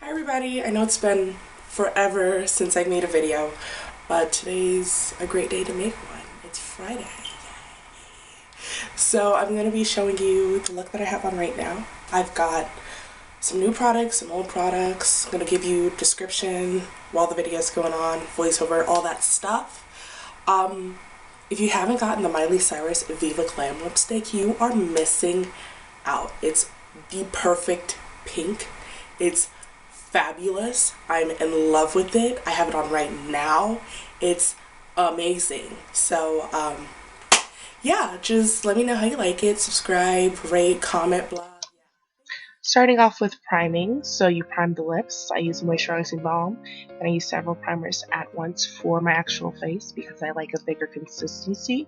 Hi everybody, I know it's been forever since I made a video, but today's a great day to make one. It's Friday. So I'm going to be showing you the look that I have on right now. I've got some new products, some old products. I'm going to give you a description while the video is going on, voiceover, all that stuff. If you haven't gotten the Miley Cyrus Viva Glam lipstick, you are missing out. It's the perfect pink. It's fabulous. I'm in love with it. I have it on right now. It's amazing. So, yeah, just let me know how you like it. Subscribe, rate, comment, blah. Starting off with priming, so you prime the lips. I use a moisturizing balm, and I use several primers at once for my actual face because I like a thicker consistency.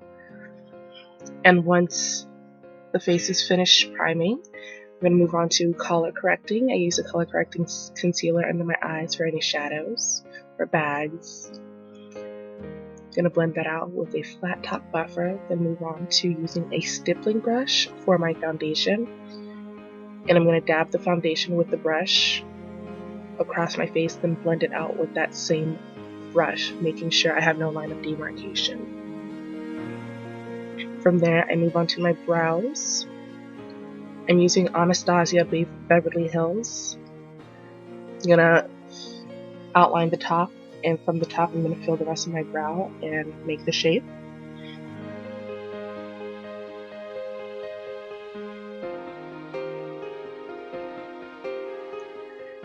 And once the face is finished priming, I'm going to move on to color correcting. I use a color correcting concealer under my eyes for any shadows or bags. I'm going to blend that out with a flat top buffer, then move on to using a stippling brush for my foundation. And I'm going to dab the foundation with the brush across my face, then blend it out with that same brush, making sure I have no line of demarcation. From there, I move on to my brows. I'm using Anastasia Beverly Hills. I'm going to outline the top, and from the top, I'm going to fill the rest of my brow and make the shape.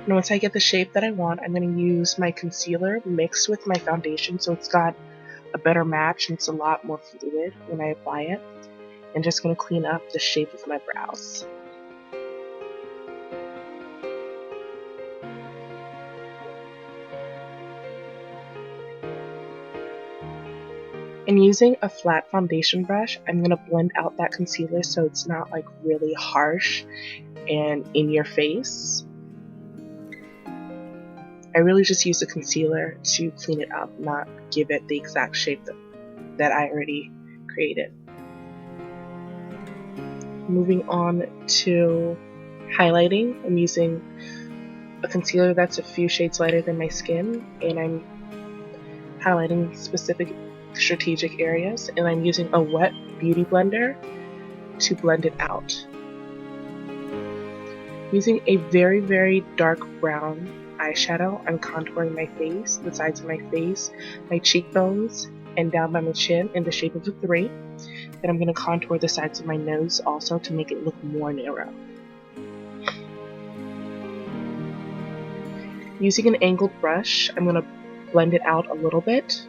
And once I get the shape that I want, I'm going to use my concealer mixed with my foundation so it's got a better match and it's a lot more fluid when I apply it. I'm just going to clean up the shape of my brows. And using a flat foundation brush, I'm going to blend out that concealer so it's not like really harsh and in your face. I really just use the concealer to clean it up, not give it the exact shape that I already created. Moving on to highlighting, I'm using a concealer that's a few shades lighter than my skin, and I'm highlighting specific strategic areas, and I'm using a wet beauty blender to blend it out. Using a very, very dark brown eyeshadow, I'm contouring my face, the sides of my face, my cheekbones, and down by my chin in the shape of a 3. Then I'm going to contour the sides of my nose also to make it look more narrow. Using an angled brush, I'm going to blend it out a little bit,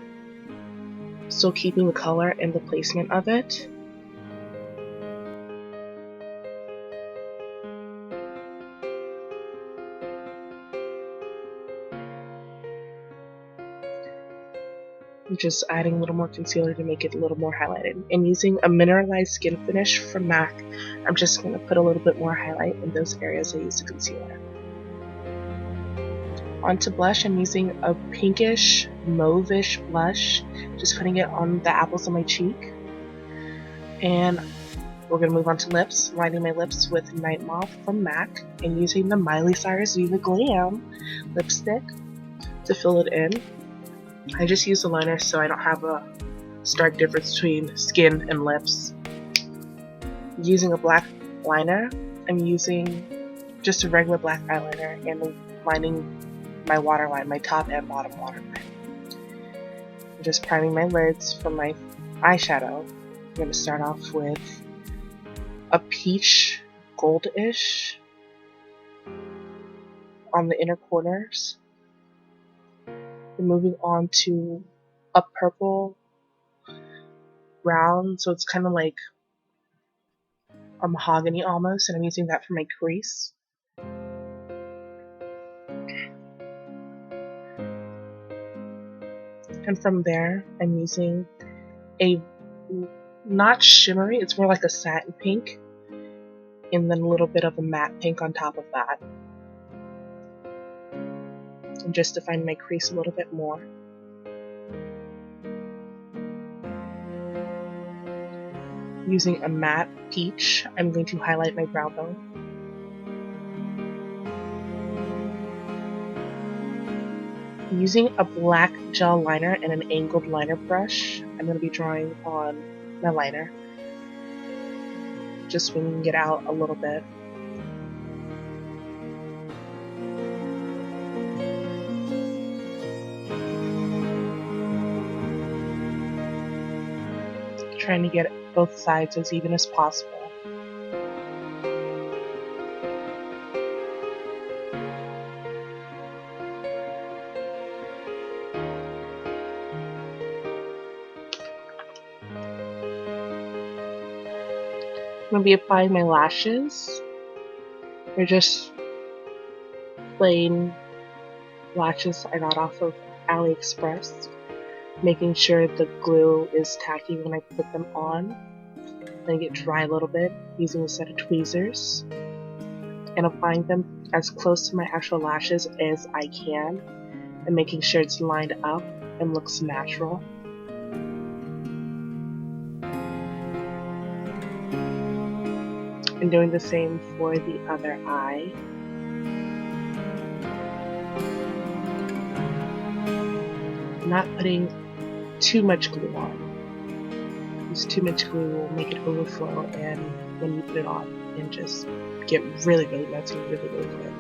still keeping the color and the placement of it. I'm just adding a little more concealer to make it a little more highlighted. And using a mineralized skin finish from MAC, I'm just going to put a little bit more highlight in those areas I used the concealer. Onto blush, I'm using a pinkish, mauve-ish blush, just putting it on the apples of my cheek. And we're going to move on to lips, lining my lips with Night Moth from MAC, and using the Miley Cyrus Viva Glam lipstick to fill it in. I just use a liner so I don't have a stark difference between skin and lips. Using a black liner, I'm using just a regular black eyeliner and lining my waterline, my top and bottom waterline. I'm just priming my lids from my eyeshadow. I'm going to start off with a peach goldish on the inner corners. Then moving on to a purple brown, so it's kind of like a mahogany almost, and I'm using that for my crease. And from there, I'm using a not shimmery, it's more like a satin pink, and then a little bit of a matte pink on top of that. And just define my crease a little bit more. Using a matte peach, I'm going to highlight my brow bone. Using a black gel liner and an angled liner brush, I'm going to be drawing on my liner, just swinging it out a little bit. Trying to get both sides as even as possible. I'm going to be applying my lashes. They're just plain lashes I got off of AliExpress, making sure the glue is tacky when I put them on. Letting it dry a little bit using a set of tweezers and applying them as close to my actual lashes as I can and making sure it's lined up and looks natural. And doing the same for the other eye. Not putting too much glue on. Because too much glue will make it overflow, and when you put it on, and just get really, really messy, really, really quick.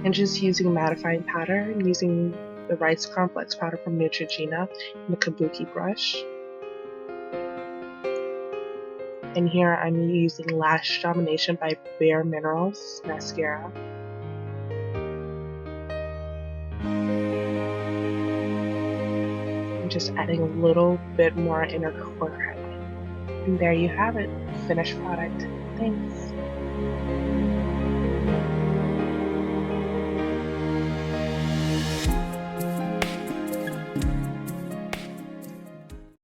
And just using mattifying powder, and using the rice complex powder from Neutrogena and the kabuki brush. And here I'm using Lash Domination by Bare Minerals mascara. And just adding a little bit more inner corner highlight. And there you have it, finished product. Thanks.